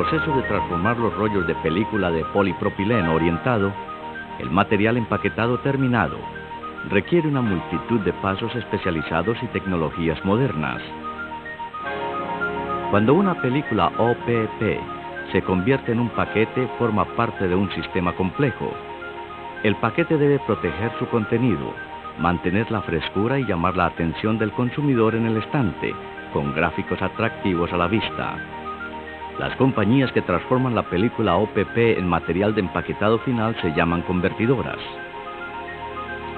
proceso de transformar los rollos de película de polipropileno orientado, el material empaquetado terminado, requiere una multitud de pasos especializados y tecnologías modernas. Cuando una película OPP se convierte en un paquete, forma parte de un sistema complejo. El paquete debe proteger su contenido, mantener la frescura y llamar la atención del consumidor en el estante, con gráficos atractivos a la vista. Las compañías que transforman la película OPP en material de empaquetado final se llaman convertidoras.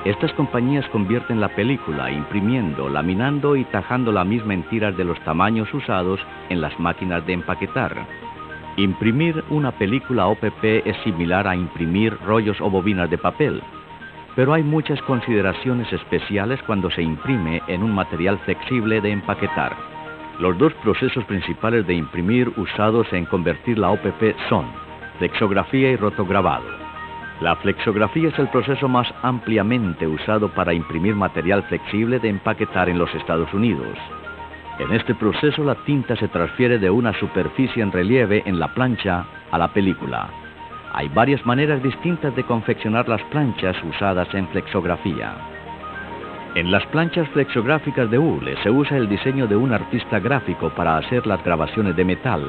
Estas compañías convierten la película imprimiendo, laminando y tajando la misma en tiras de los tamaños usados en las máquinas de empaquetar. Imprimir una película OPP es similar a imprimir rollos o bobinas de papel, pero hay muchas consideraciones especiales cuando se imprime en un material flexible de empaquetar. Los dos procesos principales de imprimir usados en convertir la OPP son flexografía y rotograbado. La flexografía es el proceso más ampliamente usado para imprimir material flexible de empaquetar en los Estados Unidos. En este proceso la tinta se transfiere de una superficie en relieve en la plancha a la película. Hay varias maneras distintas de confeccionar las planchas usadas en flexografía. En las planchas flexográficas de hule se usa el diseño de un artista gráfico para hacer las grabaciones de metal.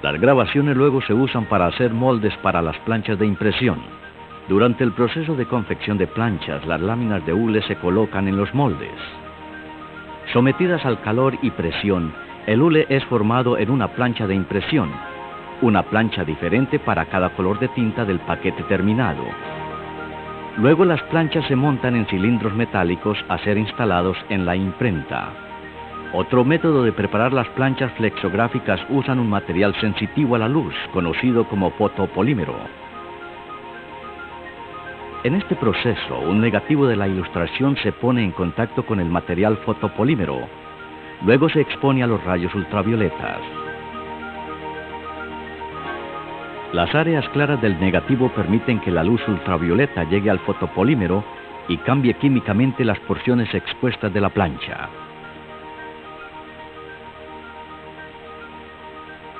Las grabaciones luego se usan para hacer moldes para las planchas de impresión. Durante el proceso de confección de planchas, las láminas de hule se colocan en los moldes. Sometidas al calor y presión, el hule es formado en una plancha de impresión, una plancha diferente para cada color de tinta del paquete terminado. Luego las planchas se montan en cilindros metálicos a ser instalados en la imprenta. Otro método de preparar las planchas flexográficas usan un material sensitivo a la luz, conocido como fotopolímero. En este proceso, un negativo de la ilustración se pone en contacto con el material fotopolímero. Luego se expone a los rayos ultravioletas. Las áreas claras del negativo permiten que la luz ultravioleta llegue al fotopolímero y cambie químicamente las porciones expuestas de la plancha.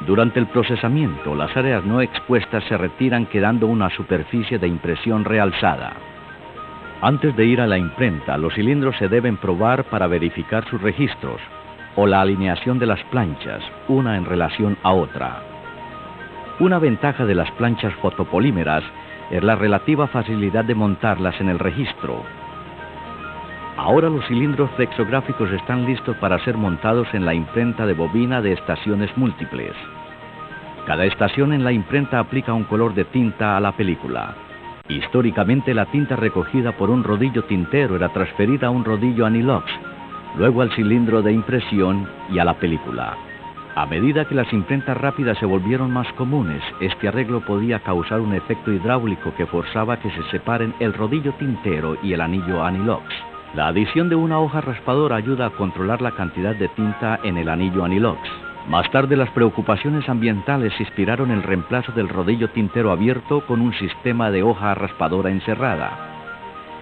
Durante el procesamiento, las áreas no expuestas se retiran quedando una superficie de impresión realzada. Antes de ir a la imprenta, los cilindros se deben probar para verificar sus registros o la alineación de las planchas, una en relación a otra. Una ventaja de las planchas fotopolímeras es la relativa facilidad de montarlas en el registro. Ahora los cilindros flexográficos están listos para ser montados en la imprenta de bobina de estaciones múltiples. Cada estación en la imprenta aplica un color de tinta a la película. Históricamente la tinta recogida por un rodillo tintero era transferida a un rodillo anilox, luego al cilindro de impresión y a la película. A medida que las imprentas rápidas se volvieron más comunes, este arreglo podía causar un efecto hidráulico que forzaba que se separen el rodillo tintero y el anillo anilox. La adición de una hoja raspadora ayuda a controlar la cantidad de tinta en el anillo anilox. Más tarde las preocupaciones ambientales inspiraron el reemplazo del rodillo tintero abierto con un sistema de hoja raspadora encerrada.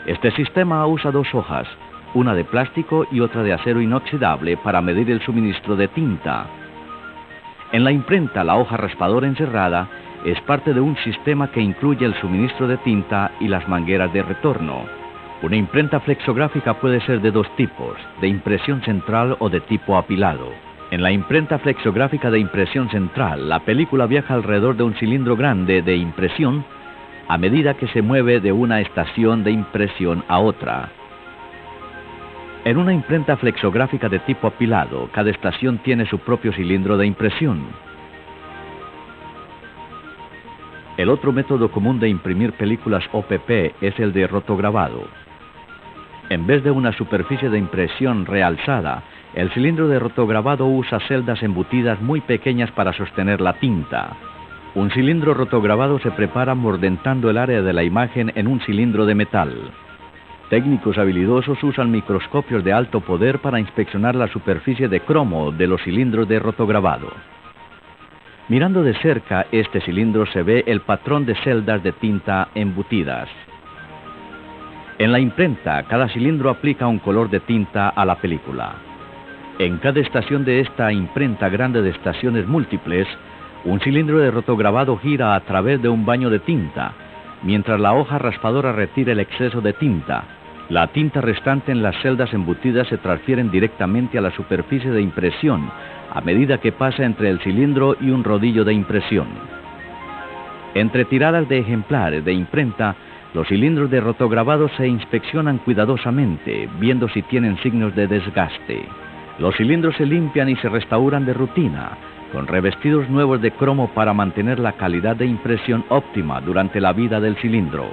Este sistema usa dos hojas, una de plástico y otra de acero inoxidable para medir el suministro de tinta. En la imprenta, la hoja raspadora encerrada es parte de un sistema que incluye el suministro de tinta y las mangueras de retorno. Una imprenta flexográfica puede ser de dos tipos, de impresión central o de tipo apilado. En la imprenta flexográfica de impresión central, la película viaja alrededor de un cilindro grande de impresión a medida que se mueve de una estación de impresión a otra. En una imprenta flexográfica de tipo apilado, cada estación tiene su propio cilindro de impresión. El otro método común de imprimir películas OPP es el de rotograbado. En vez de una superficie de impresión realzada, el cilindro de rotograbado usa celdas embutidas muy pequeñas para sostener la tinta. Un cilindro rotograbado se prepara mordentando el área de la imagen en un cilindro de metal. Técnicos habilidosos usan microscopios de alto poder para inspeccionar la superficie de cromo de los cilindros de rotograbado. Mirando de cerca este cilindro se ve el patrón de celdas de tinta embutidas. En la imprenta, cada cilindro aplica un color de tinta a la película. En cada estación de esta imprenta grande de estaciones múltiples, Un cilindro de rotograbado gira a través de un baño de tinta, mientras la hoja raspadora retira el exceso de tinta. La tinta restante en las celdas embutidas se transfieren directamente a la superficie de impresión a medida que pasa entre el cilindro y un rodillo de impresión. Entre tiradas de ejemplares de imprenta, los cilindros de rotograbado se inspeccionan cuidadosamente, viendo si tienen signos de desgaste. Los cilindros se limpian y se restauran de rutina, con revestidos nuevos de cromo para mantener la calidad de impresión óptima durante la vida del cilindro.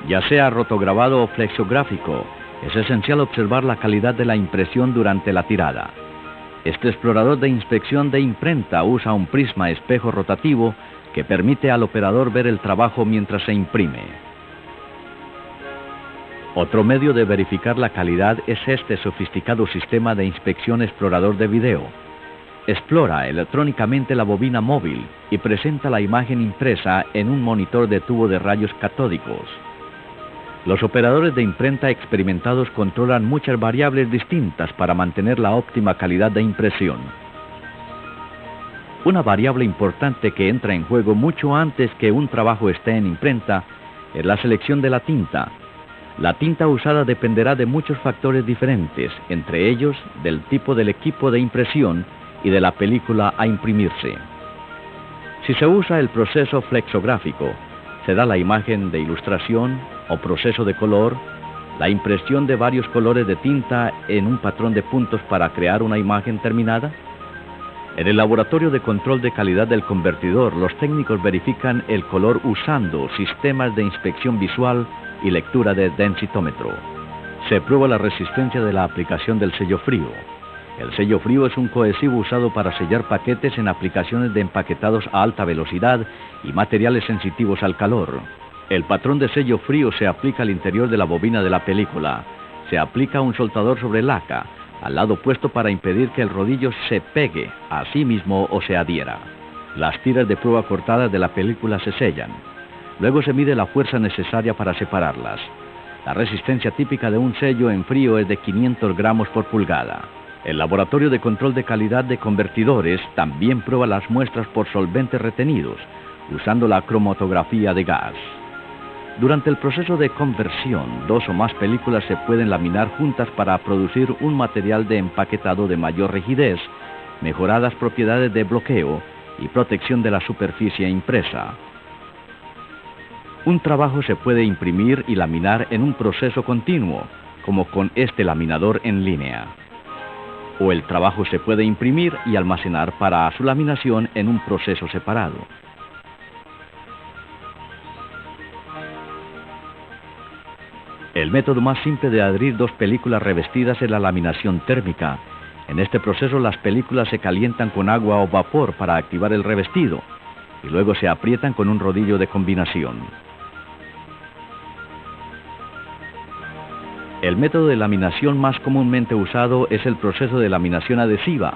Ya sea rotograbado o flexográfico, es esencial observar la calidad de la impresión durante la tirada. Este explorador de inspección de imprenta usa un prisma espejo rotativo que permite al operador ver el trabajo mientras se imprime. Otro medio de verificar la calidad es este sofisticado sistema de inspección explorador de video. Explora electrónicamente la bobina móvil y presenta la imagen impresa en un monitor de tubo de rayos catódicos. Los operadores de imprenta experimentados controlan muchas variables distintas para mantener la óptima calidad de impresión. Una variable importante que entra en juego mucho antes que un trabajo esté en imprenta es la selección de la tinta. La tinta usada dependerá de muchos factores diferentes, entre ellos del tipo del equipo de impresión y de la película a imprimirse. Si se usa el proceso flexográfico, se da la imagen de ilustración o proceso de color, la impresión de varios colores de tinta en un patrón de puntos para crear una imagen terminada. En el laboratorio de control de calidad del convertidor, los técnicos verifican el color usando sistemas de inspección visual y lectura de densitómetro. Se prueba la resistencia de la aplicación del sello frío. El sello frío es un cohesivo usado para sellar paquetes en aplicaciones de empaquetados a alta velocidad y materiales sensitivos al calor. El patrón de sello frío se aplica al interior de la bobina de la película. Se aplica un soltador sobre laca, al lado opuesto para impedir que el rodillo se pegue a sí mismo o se adhiera. Las tiras de prueba cortadas de la película se sellan. Luego se mide la fuerza necesaria para separarlas. La resistencia típica de un sello en frío es de 500 gramos por pulgada. El laboratorio de control de calidad de convertidores también prueba las muestras por solventes retenidos, usando la cromatografía de gas. Durante el proceso de conversión, 2 o más películas se pueden laminar juntas para producir un material de empaquetado de mayor rigidez, mejoradas propiedades de bloqueo y protección de la superficie impresa. Un trabajo se puede imprimir y laminar en un proceso continuo, como con este laminador en línea. O el trabajo se puede imprimir y almacenar para su laminación en un proceso separado. El método más simple de adherir 2 películas revestidas es la laminación térmica. En este proceso las películas se calientan con agua o vapor para activar el revestido y luego se aprietan con un rodillo de combinación. El método de laminación más comúnmente usado es el proceso de laminación adhesiva,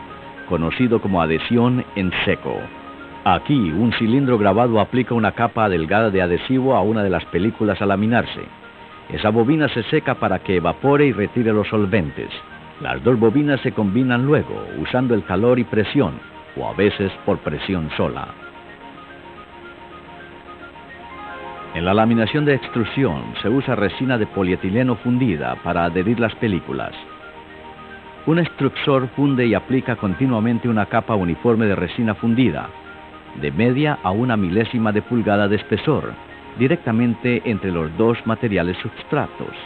conocido como adhesión en seco. Aquí, un cilindro grabado aplica una capa delgada de adhesivo a una de las películas a laminarse. Esa bobina se seca para que evapore y retire los solventes. Las 2 bobinas se combinan luego, usando el calor y presión, o a veces por presión sola. En la laminación de extrusión se usa resina de polietileno fundida para adherir las películas. Un extrusor funde y aplica continuamente una capa uniforme de resina fundida, de media a 1 milésima de pulgada de espesor, directamente entre los 2 materiales substratos.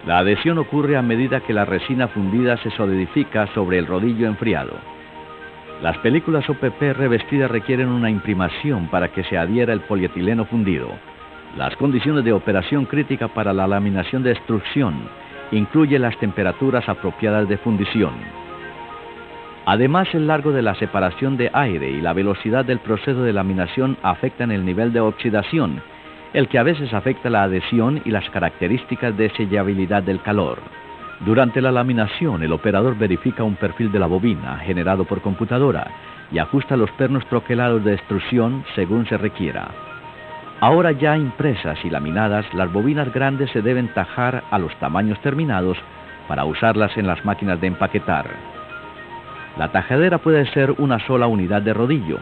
La adhesión ocurre a medida que la resina fundida se solidifica sobre el rodillo enfriado. Las películas OPP revestidas requieren una imprimación para que se adhiera el polietileno fundido. Las condiciones de operación crítica para la laminación de extrusión incluyen las temperaturas apropiadas de fundición. Además, el largo de la separación de aire y la velocidad del proceso de laminación afectan el nivel de oxidación, el que a veces afecta la adhesión y las características de sellabilidad del calor. Durante la laminación, el operador verifica un perfil de la bobina generado por computadora y ajusta los pernos troquelados de extrusión según se requiera. Ahora ya impresas y laminadas, las bobinas grandes se deben tajar a los tamaños terminados para usarlas en las máquinas de empaquetar. La tajadera puede ser una sola unidad de rodillo,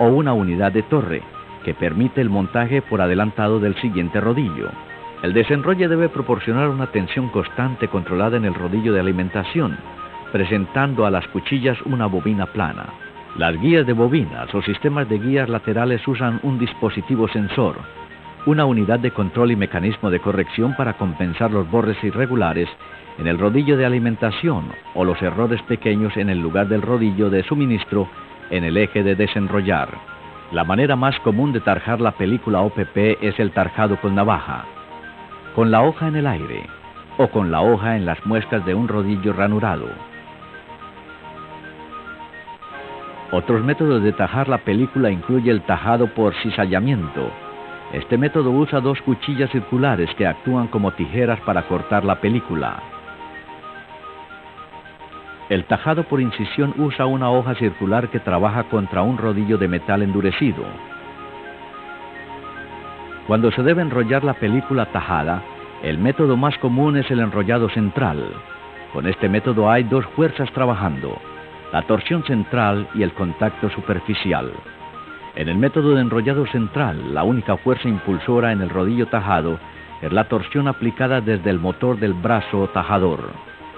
o una unidad de torre, que permite el montaje por adelantado del siguiente rodillo. El desenrolle debe proporcionar una tensión constante controlada en el rodillo de alimentación, presentando a las cuchillas una bobina plana. Las guías de bobinas o sistemas de guías laterales usan un dispositivo sensor, una unidad de control y mecanismo de corrección para compensar los bordes irregulares en el rodillo de alimentación o los errores pequeños en el lugar del rodillo de suministro en el eje de desenrollar. La manera más común de tarjar la película OPP es el tarjado con navaja, con la hoja en el aire o con la hoja en las muescas de un rodillo ranurado. Otros métodos de tajar la película incluye el tajado por cizallamiento. Este método usa dos cuchillas circulares que actúan como tijeras para cortar la película. El tajado por incisión usa una hoja circular que trabaja contra un rodillo de metal endurecido. Cuando se debe enrollar la película tajada, el método más común es el enrollado central. Con este método hay dos fuerzas trabajando, la torsión central y el contacto superficial. En el método de enrollado central, la única fuerza impulsora en el rodillo tajado es la torsión aplicada desde el motor del brazo tajador.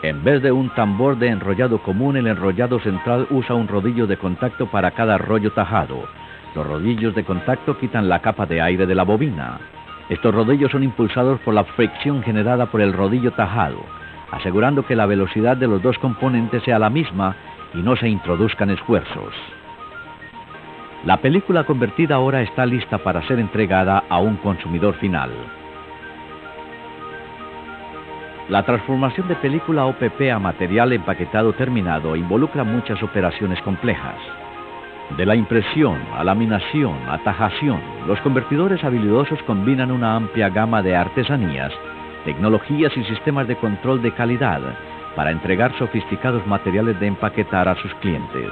En vez de un tambor de enrollado común, el enrollado central usa un rodillo de contacto para cada rollo tajado. Los rodillos de contacto quitan la capa de aire de la bobina. Estos rodillos son impulsados por la fricción generada por el rodillo tajado, asegurando que la velocidad de los dos componentes sea la misma y no se introduzcan esfuerzos. La película convertida ahora está lista para ser entregada a un consumidor final. La transformación de película OPP a material empaquetado terminado involucra muchas operaciones complejas. De la impresión a laminación a tajación, los convertidores habilidosos combinan una amplia gama de artesanías, tecnologías y sistemas de control de calidad para entregar sofisticados materiales de empaquetar a sus clientes.